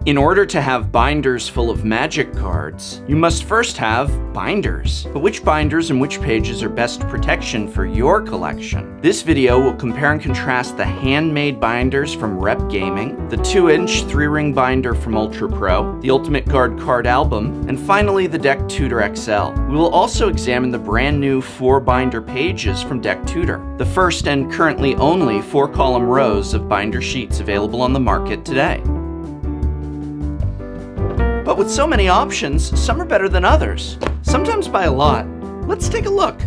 In order to have binders full of Magic cards, you must first have binders. But which binders and which pages are best protection for your collection? This video will compare and contrast the handmade binders from R.E.P Gaming, the 2-inch 3-ring binder from Ultra Pro, the Ultimate Guard card album, and finally the Deck Tutor XL. We will also examine the brand new 4-binder pages from Deck Tutor, the first and currently only 4-column rows of binder sheets available on the market today. But with so many options, some are better than others, sometimes by a lot. Let's take a look.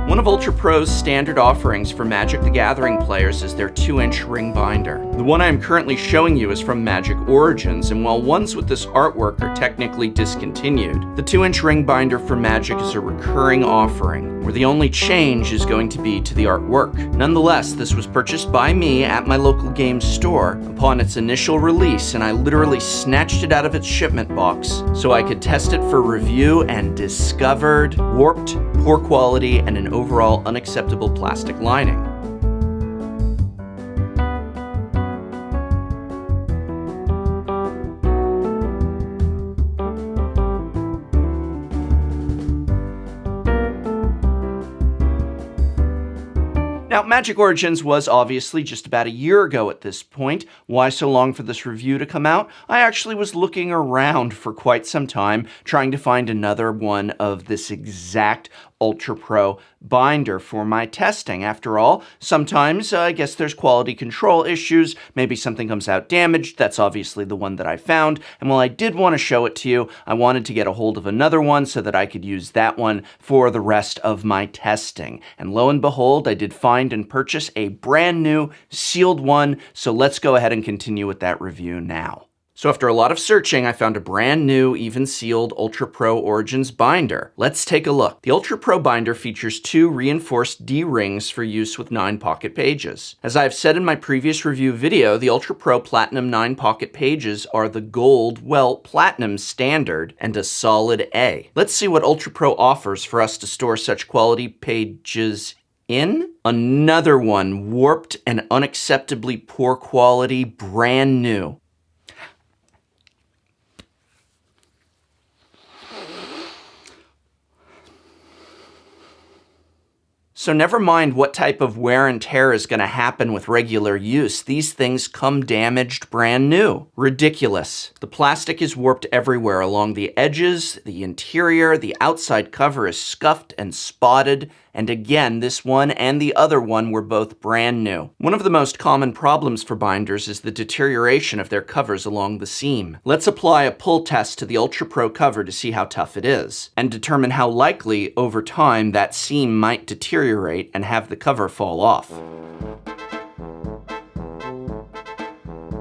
One of Ultra Pro's standard offerings for Magic the Gathering players is their 2-inch ring binder. The one I am currently showing you is from Magic Origins, and while ones with this artwork are technically discontinued, the 2-inch ring binder for Magic is a recurring offering, where the only change is going to be to the artwork. Nonetheless, this was purchased by me at my local game store upon its initial release, and I literally snatched it out of its shipment box so I could test it for review and discovered warped, poor quality, and an overall unacceptable plastic lining. Now, Magic Origins was obviously just about a year ago at this point. Why so long for this review to come out? I actually was looking around for quite some time, trying to find another one of this exact Ultra Pro binder for my testing. After all, sometimes I guess there's quality control issues, maybe something comes out damaged. That's obviously the one that I found, and while I did want to show it to you, I wanted to get a hold of another one so that I could use that one for the rest of my testing. And lo and behold, I did find and purchase a brand new sealed one, so let's go ahead and continue with that review now. So after a lot of searching, I found a brand new, even sealed Ultra Pro Origins binder. Let's take a look. The Ultra Pro binder features 2 reinforced D-rings for use with 9 pocket pages. As I've said in my previous review video, the Ultra Pro Platinum 9 pocket pages are the gold, well, platinum standard and a solid A. Let's see what Ultra Pro offers for us to store such quality pages in. Another one, warped and unacceptably poor quality, brand new. So never mind what type of wear and tear is going to happen with regular use. These things come damaged brand new. Ridiculous. The plastic is warped everywhere along the edges, the interior, the outside cover is scuffed and spotted. And again, this one and the other one were both brand new. One of the most common problems for binders is the deterioration of their covers along the seam. Let's apply a pull test to the Ultra Pro cover to see how tough it is, and determine how likely, over time, that seam might deteriorate and have the cover fall off.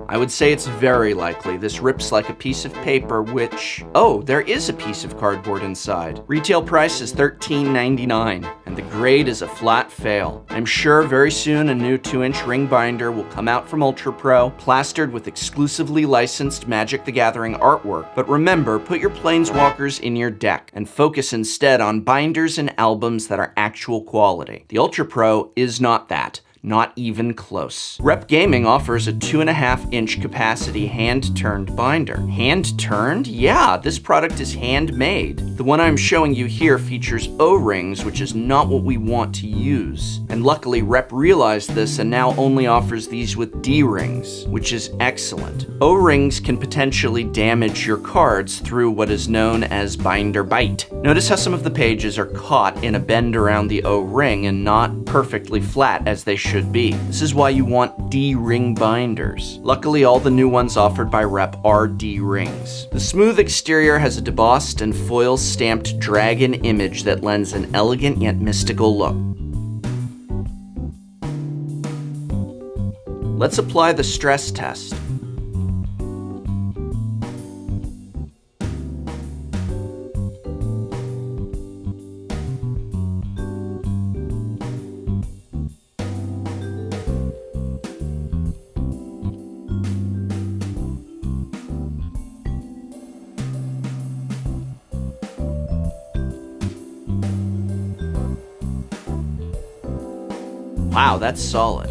I would say it's very likely. This rips like a piece of paper, which... oh, there is a piece of cardboard inside. Retail price is $13.99, and the grade is a flat fail. I'm sure very soon a new 2-inch ring binder will come out from Ultra Pro, plastered with exclusively licensed Magic the Gathering artwork. But remember, put your Planeswalkers in your deck, and focus instead on binders and albums that are actual quality. The Ultra Pro is not that. Not even close. R.E.P Gaming offers a 2.5-inch capacity hand-turned binder. Hand-turned? Yeah, this product is handmade. The one I'm showing you here features O-rings, which is not what we want to use. And luckily, R.E.P realized this and now only offers these with D-rings, which is excellent. O-rings can potentially damage your cards through what is known as binder bite. Notice how some of the pages are caught in a bend around the O-ring and not perfectly flat as they should be. This is why you want D-ring binders. Luckily, all the new ones offered by R.E.P are D-rings. The smooth exterior has a debossed and foil-stamped dragon image that lends an elegant yet mystical look. Let's apply the stress test. Wow, that's solid.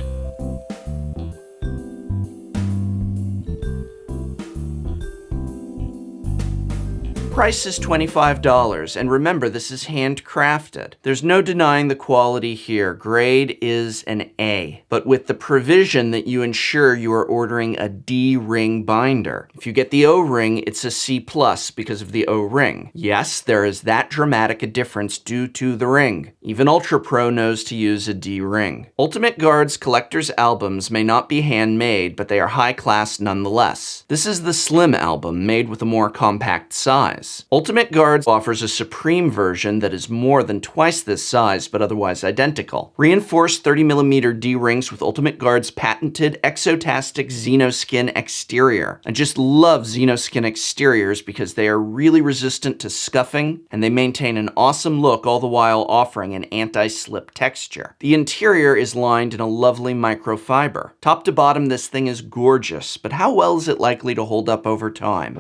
price is $25, and remember, this is handcrafted. There's no denying the quality here. Grade is an A, but with the provision that you ensure you are ordering a D-ring binder. If you get the O-ring, it's a C+ because of the O-ring. Yes, there is that dramatic a difference due to the ring. Even Ultra Pro knows to use a D-ring. Ultimate Guard's collector's albums may not be handmade, but they are high class nonetheless. This is the Slim album, made with a more compact size. Ultimate Guard offers a Supreme version that is more than twice this size, but otherwise identical. Reinforced 30mm D-rings with Ultimate Guard's patented exotastic Xenoskin exterior. I just love Xenoskin exteriors because they are really resistant to scuffing, and they maintain an awesome look all the while offering an anti-slip texture. The interior is lined in a lovely microfiber. Top to bottom, this thing is gorgeous, but how well is it likely to hold up over time?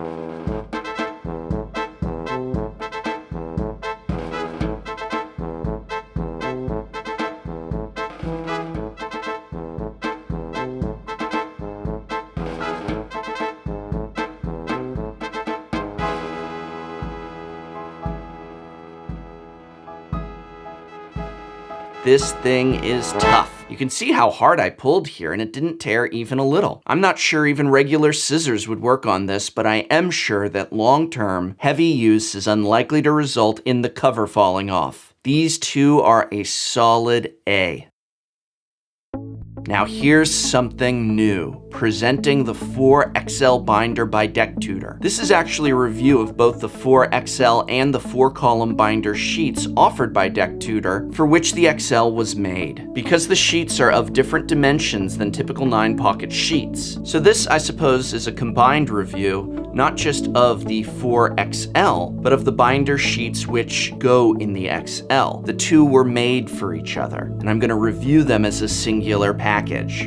This thing is tough. You can see how hard I pulled here, and it didn't tear even a little. I'm not sure even regular scissors would work on this, but I am sure that long-term, heavy use is unlikely to result in the cover falling off. These two are a solid A. Now here's something new, presenting the 4XL binder by Deck Tutor. This is actually a review of both the 4XL and the 4-column binder sheets offered by Deck Tutor, for which the XL was made, because the sheets are of different dimensions than typical 9-pocket sheets. So this, I suppose, is a combined review, not just of the 4XL, but of the binder sheets which go in the XL. The two were made for each other, and I'm going to review them as a singular package.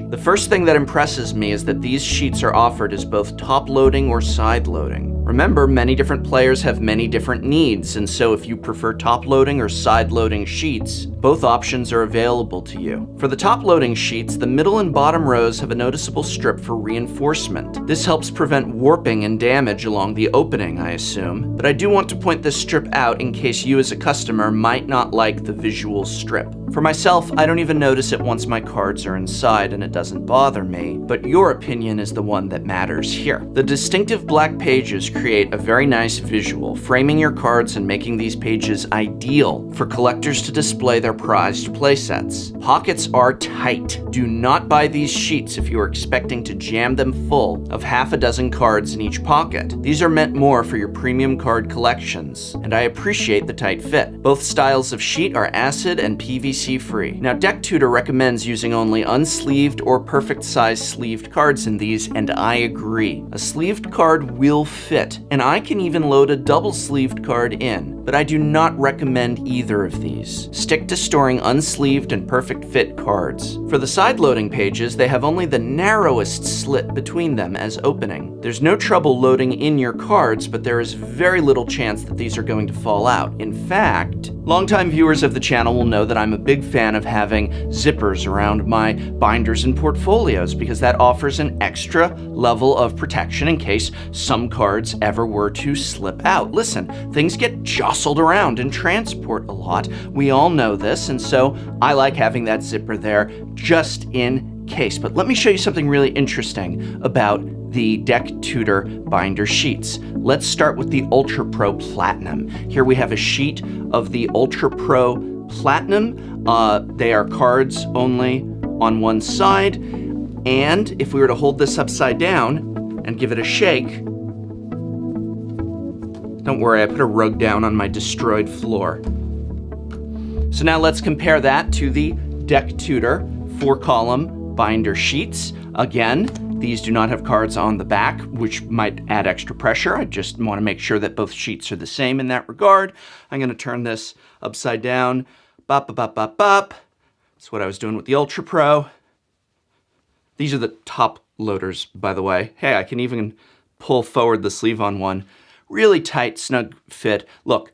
The first thing that impresses me is that these sheets are offered as both top-loading or side-loading. Remember, many different players have many different needs, and so if you prefer top-loading or side-loading sheets, both options are available to you. For the top-loading sheets, the middle and bottom rows have a noticeable strip for reinforcement. This helps prevent warping and damage along the opening, I assume, but I do want to point this strip out in case you as a customer might not like the visual strip. For myself, I don't even notice it once my cards are inside and it doesn't bother me, but your opinion is the one that matters here. The distinctive black pages create a very nice visual, framing your cards and making these pages ideal for collectors to display their prized playsets. Pockets are tight. Do not buy these sheets if you are expecting to jam them full of half a dozen cards in each pocket. These are meant more for your premium card collections, and I appreciate the tight fit. Both styles of sheet are acid and PVC free. Now, Deck Tutor recommends using only unsleeved or perfect size sleeved cards in these, and I agree. A sleeved card will fit, and I can even load a double sleeved card in, but I do not recommend either of these. Stick to storing unsleeved and perfect fit cards. For the side loading pages, they have only the narrowest slit between them as opening. There's no trouble loading in your cards, but there is very little chance that these are going to fall out. In fact, longtime viewers of the channel will know that I'm a big fan of having zippers around my binders and portfolios because that offers an extra level of protection in case some cards ever were to slip out. Listen, things get jostled around in transport a lot. We all know this, and so I like having that zipper there just in case. But let me show you something really interesting about the Deck Tutor binder sheets. Let's start with the Ultra Pro Platinum. Here we have a sheet of the Ultra Pro Platinum. They are cards only on one side, and if we were to hold this upside down and give it a shake, don't worry, I put a rug down on my destroyed floor. So now let's compare that to the Deck Tutor 4-column binder sheets. Again, these do not have cards on the back, which might add extra pressure. I just want to make sure that both sheets are the same in that regard. I'm going to turn this upside down. Bop, bop, bop, bop, bop. That's what I was doing with the Ultra Pro. These are the top loaders, by the way. Hey, I can even pull forward the sleeve on one. Really tight, snug fit. Look,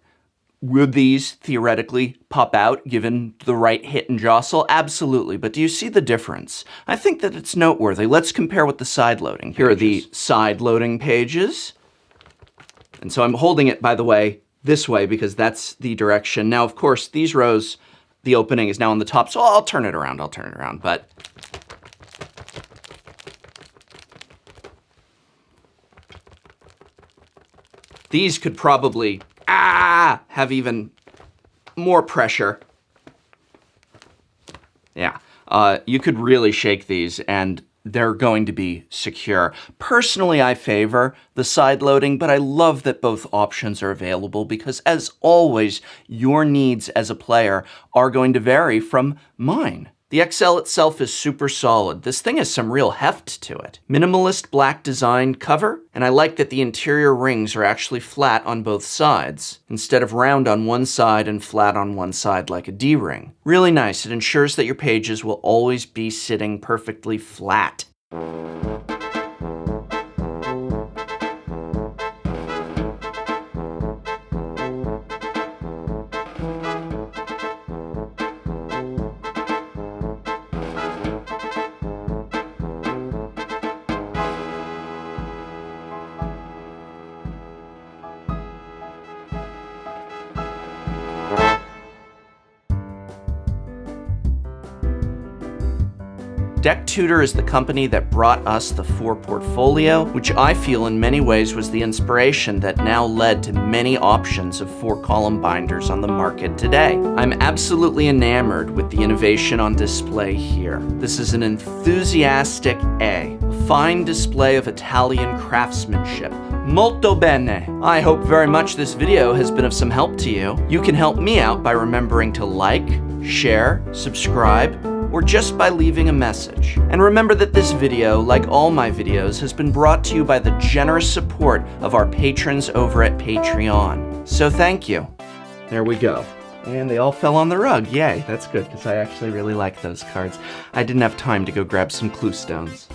would these theoretically pop out given the right hit and jostle? Absolutely, but do you see the difference? I think that it's noteworthy. Let's compare with the side loading pages. Here are the side loading pages. And so I'm holding it, by the way, this way because that's the direction. Now, of course, these rows, the opening is now on the top, so I'll turn it around, but these could probably, have even more pressure. Yeah, you could really shake these and they're going to be secure. Personally, I favor the side loading, but I love that both options are available because, as always, your needs as a player are going to vary from mine. The XL itself is super solid. This thing has some real heft to it. Minimalist black design cover, and I like that the interior rings are actually flat on both sides, instead of round on one side and flat on one side like a D-ring. Really nice. It ensures that your pages will always be sitting perfectly flat. Deck Tutor is the company that brought us the 4 portfolio, which I feel in many ways was the inspiration that now led to many options of 4-column binders on the market today. I'm absolutely enamored with the innovation on display here. This is an enthusiastic A fine display of Italian craftsmanship. Molto bene! I hope very much this video has been of some help to you. You can help me out by remembering to like, share, subscribe, or just by leaving a message. And remember that this video, like all my videos, has been brought to you by the generous support of our patrons over at Patreon. So thank you. There we go. And they all fell on the rug. Yay, that's good, because I actually really like those cards. I didn't have time to go grab some clue stones.